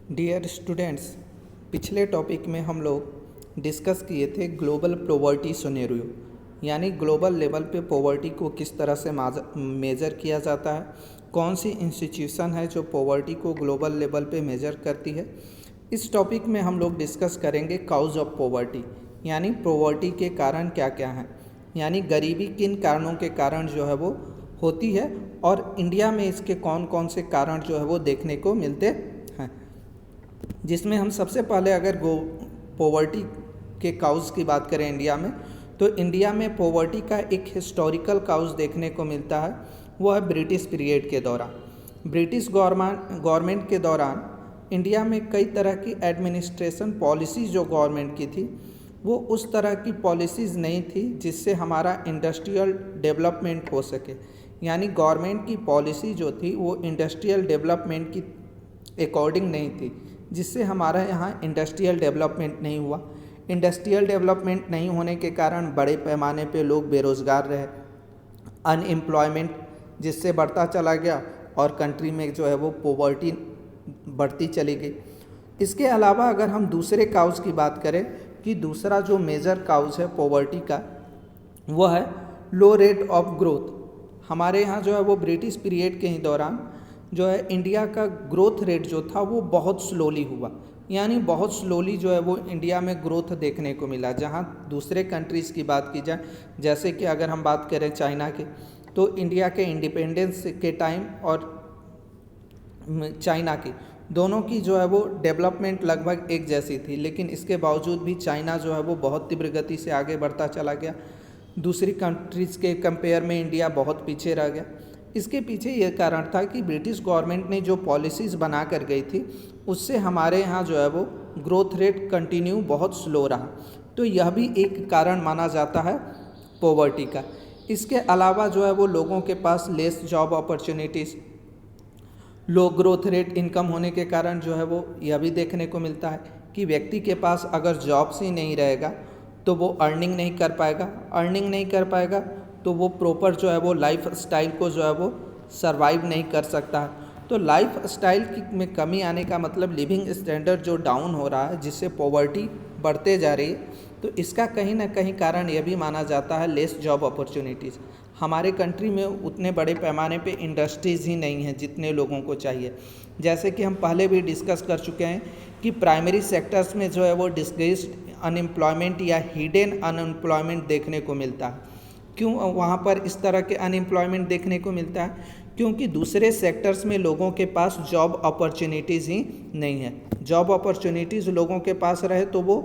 Dear students, पिछले topic में हम लोग डिस्कस किए थे ग्लोबल पॉवर्टी सिनेरियो, यानी ग्लोबल लेवल पे पॉवर्टी को किस तरह से मेज़र किया जाता है, कौन सी इंस्टीट्यूशन है जो पॉवर्टी को ग्लोबल लेवल पे मेज़र करती है। इस टॉपिक में हम लोग डिस्कस करेंगे काउज ऑफ पॉवर्टी, यानी पॉवर्टी के कारण क्या क्या हैं, यानी गरीबी किन कारणों के कारण जो है वो होती है और इंडिया में इसके कौन कौन से कारण जो है वो देखने को मिलते हैं। जिसमें हम सबसे पहले अगर पॉवर्टी के काउज की बात करें इंडिया में, तो इंडिया में पॉवर्टी का एक हिस्टोरिकल काउज देखने को मिलता है, वो है ब्रिटिश पीरियड के दौरान। ब्रिटिश गवर्नमेंट के दौरान इंडिया में कई तरह की एडमिनिस्ट्रेशन पॉलिसीज़ जो गवर्नमेंट की थी वो उस तरह की पॉलिसीज़ नहीं थी जिससे हमारा इंडस्ट्रियल डेवलपमेंट हो सके, यानी गवर्नमेंट की पॉलिसी जो थी वो इंडस्ट्रियल डेवलपमेंट की अकॉर्डिंग नहीं थी, जिससे हमारा यहाँ इंडस्ट्रियल डेवलपमेंट नहीं हुआ। इंडस्ट्रियल डेवलपमेंट नहीं होने के कारण बड़े पैमाने पे लोग बेरोज़गार रहे, अनएम्प्लॉयमेंट जिससे बढ़ता चला गया और कंट्री में जो है वो पॉवर्टी बढ़ती चली गई। इसके अलावा अगर हम दूसरे काउज की बात करें कि दूसरा जो मेजर काउज है पॉवर्टी का वो है लो रेट ऑफ ग्रोथ। हमारे यहाँ जो है वो ब्रिटिश पीरियड के ही दौरान जो है इंडिया का ग्रोथ रेट जो था वो बहुत स्लोली हुआ, यानी बहुत स्लोली जो है वो इंडिया में ग्रोथ देखने को मिला। जहाँ दूसरे कंट्रीज़ की बात की जाए, जैसे कि अगर हम बात करें चाइना के, तो इंडिया के इंडिपेंडेंस के टाइम और चाइना की दोनों की जो है वो डेवलपमेंट लगभग एक जैसी थी, लेकिन इसके बावजूद भी चाइना जो है वो बहुत तीव्र गति से आगे बढ़ता चला गया। दूसरी कंट्रीज़ के कंपेयर में इंडिया बहुत पीछे रह गया। इसके पीछे ये कारण था कि ब्रिटिश गवर्नमेंट ने जो पॉलिसीज़ बना कर गई थी उससे हमारे यहाँ जो है वो ग्रोथ रेट कंटिन्यू बहुत स्लो रहा, तो यह भी एक कारण माना जाता है पॉवर्टी का। इसके अलावा जो है वो लोगों के पास लेस जॉब अपॉर्चुनिटीज़, लो ग्रोथ रेट इनकम होने के कारण जो है वो यह भी देखने को मिलता है कि व्यक्ति के पास अगर जॉब्स ही नहीं रहेगा तो वो अर्निंग नहीं कर पाएगा तो वो प्रॉपर जो है वो लाइफ स्टाइल को जो है वो सरवाइव नहीं कर सकता है। तो लाइफ स्टाइल की में कमी आने का मतलब लिविंग स्टैंडर्ड जो डाउन हो रहा है, जिससे पॉवर्टी बढ़ते जा रही है, तो इसका कहीं ना कहीं कारण यह भी माना जाता है लेस जॉब अपॉर्चुनिटीज़। हमारे कंट्री में उतने बड़े पैमाने पे इंडस्ट्रीज़ ही नहीं हैं जितने लोगों को चाहिए। जैसे कि हम पहले भी डिस्कस कर चुके हैं कि प्राइमरी सेक्टर्स में जो है वो डिस्ग्रेस्ड अनएम्प्लॉयमेंट या हिडन अनएम्प्लॉयमेंट देखने को मिलता है। क्यों वहाँ पर इस तरह के अनएम्प्लॉयमेंट देखने को मिलता है? क्योंकि दूसरे सेक्टर्स में लोगों के पास जॉब अपॉर्चुनिटीज़ ही नहीं है। जॉब अपॉर्चुनिटीज़ लोगों के पास रहे तो वो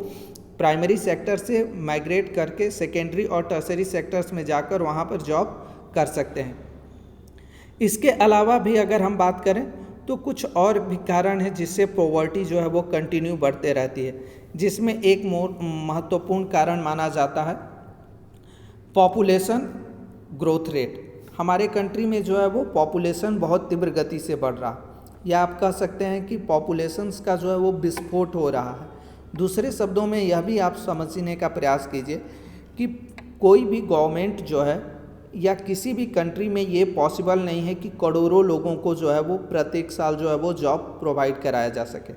प्राइमरी सेक्टर से माइग्रेट करके सेकेंडरी और टर्सरी सेक्टर्स में जाकर वहाँ पर जॉब कर सकते हैं। इसके अलावा भी अगर हम बात करें तो कुछ और भी कारण है जिससे पॉवर्टी जो है वो कंटिन्यू बढ़ते रहती है, जिसमें एक महत्वपूर्ण कारण माना जाता है पॉपुलेशन ग्रोथ रेट। हमारे कंट्री में जो है वो पॉपुलेशन बहुत तीव्र गति से बढ़ रहा, या आप कह सकते हैं कि पॉपुलेशंस का जो है वो विस्फोट हो रहा है। दूसरे शब्दों में यह भी आप समझने का प्रयास कीजिए कि कोई भी गवर्नमेंट जो है या किसी भी कंट्री में ये पॉसिबल नहीं है कि करोड़ों लोगों को जो है वो प्रत्येक साल जो है वो जॉब प्रोवाइड कराया जा सके,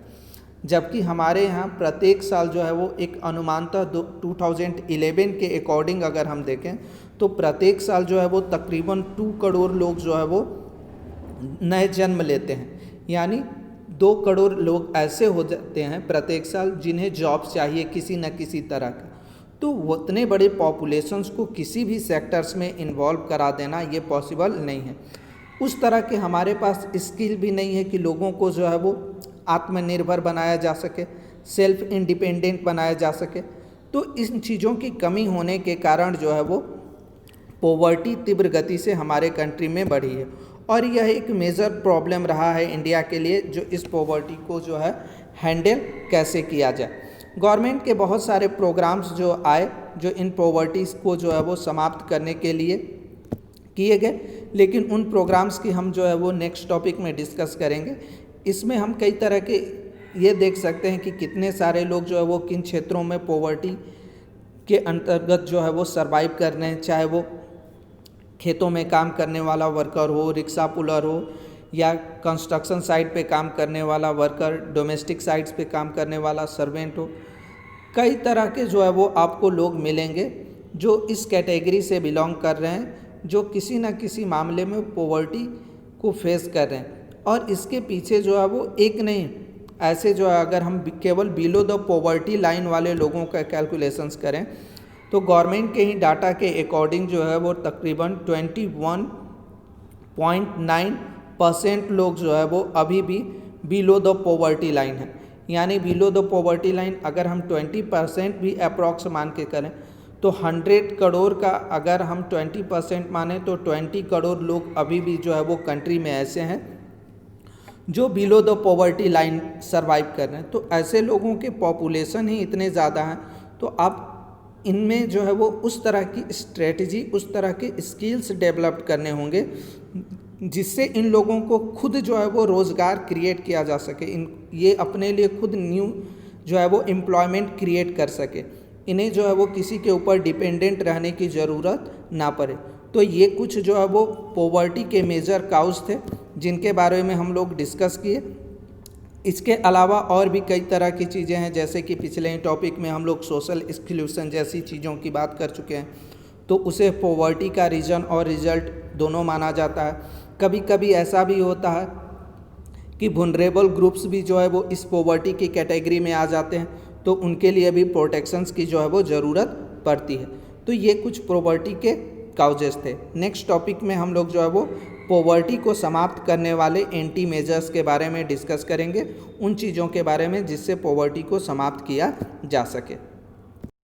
जबकि हमारे यहाँ प्रत्येक साल जो है वो एक अनुमानतः 2011 के अकॉर्डिंग अगर हम देखें तो प्रत्येक साल जो है वो तकरीबन 2 करोड़ लोग जो है वो नए जन्म लेते हैं, यानी 2 करोड़ लोग ऐसे हो जाते हैं प्रत्येक साल जिन्हें जॉब चाहिए किसी न किसी तरह का। तो उतने बड़े पॉपुलेशंस को किसी भी सेक्टर्स में इन्वॉल्व करा देना ये पॉसिबल नहीं है। उस तरह के हमारे पास स्किल भी नहीं है कि लोगों को जो है वो आत्मनिर्भर बनाया जा सके, सेल्फ इंडिपेंडेंट बनाया जा सके। तो इन चीज़ों की कमी होने के कारण जो है वो पॉवर्टी तीव्र गति से हमारे कंट्री में बढ़ी है, और यह एक मेजर प्रॉब्लम रहा है इंडिया के लिए, जो इस पॉवर्टी को जो है हैंडल कैसे किया जाए। गवर्नमेंट के बहुत सारे प्रोग्राम्स जो आए जो इन पॉवर्टीज़ को जो है वो समाप्त करने के लिए किए गए, लेकिन उन प्रोग्राम्स की हम जो है वो नेक्स्ट टॉपिक में डिस्कस करेंगे। इसमें हम कई तरह के ये देख सकते हैं कि कितने सारे लोग जो है वो किन क्षेत्रों में पॉवर्टी के अंतर्गत जो है वो सर्वाइव कर रहे हैं, चाहे वो खेतों में काम करने वाला वर्कर हो, रिक्शा पुलर हो, या कंस्ट्रक्शन साइट पे काम करने वाला वर्कर, डोमेस्टिक साइट्स पे काम करने वाला सर्वेंट हो, कई तरह के जो है वो आपको लोग मिलेंगे जो इस कैटेगरी से बिलोंग कर रहे हैं, जो किसी न किसी मामले में पॉवर्टी को फेस कर रहे हैं। और इसके पीछे जो है वो एक नहीं, ऐसे जो है अगर हम केवल बिलो द पॉवर्टी लाइन वाले लोगों का कैलकुलेशंस करें तो गवर्नमेंट के ही डाटा के अकॉर्डिंग जो है वो तकरीबन 21.9% लोग जो है वो अभी भी बिलो द पॉवर्टी लाइन है। यानी बिलो द पॉवर्टी लाइन अगर हम 20% भी अप्रॉक्स मान के करें तो 100 करोड़ का अगर हम 20% माने तो 20 करोड़ लोग अभी भी जो है वो कंट्री में ऐसे हैं जो below the poverty line survive कर रहे हैं। तो ऐसे लोगों के पॉपुलेशन ही इतने ज़्यादा हैं, तो आप इनमें जो है वो उस तरह की स्ट्रेटजी, उस तरह के स्किल्स डेवलप करने होंगे जिससे इन लोगों को खुद जो है वो रोज़गार क्रिएट किया जा सके, ये अपने लिए खुद न्यू जो है वो एम्प्लॉयमेंट क्रिएट कर सके, इन्हें जो है वो किसी के ऊपर डिपेंडेंट रहने की ज़रूरत ना पड़े। तो ये कुछ जो है वो पॉवर्टी के मेजर काउज थे जिनके बारे में हम लोग डिस्कस किए। इसके अलावा और भी कई तरह की चीज़ें हैं, जैसे कि पिछले टॉपिक में हम लोग सोशल एक्सक्लूशन जैसी चीज़ों की बात कर चुके हैं, तो उसे पॉवर्टी का रीजन और रिजल्ट दोनों माना जाता है। कभी कभी ऐसा भी होता है कि वल्नरेबल ग्रुप्स भी जो है वो इस पॉवर्टी की कैटेगरी में आ जाते हैं, तो उनके लिए भी प्रोटेक्शंस की जो है वो ज़रूरत पड़ती है। तो ये कुछ पॉवर्टी के काउजेस थे। नेक्स्ट टॉपिक में हम लोग जो है वो पॉवर्टी को समाप्त करने वाले एंटी मेजर्स के बारे में डिस्कस करेंगे, उन चीज़ों के बारे में जिससे पॉवर्टी को समाप्त किया जा सके।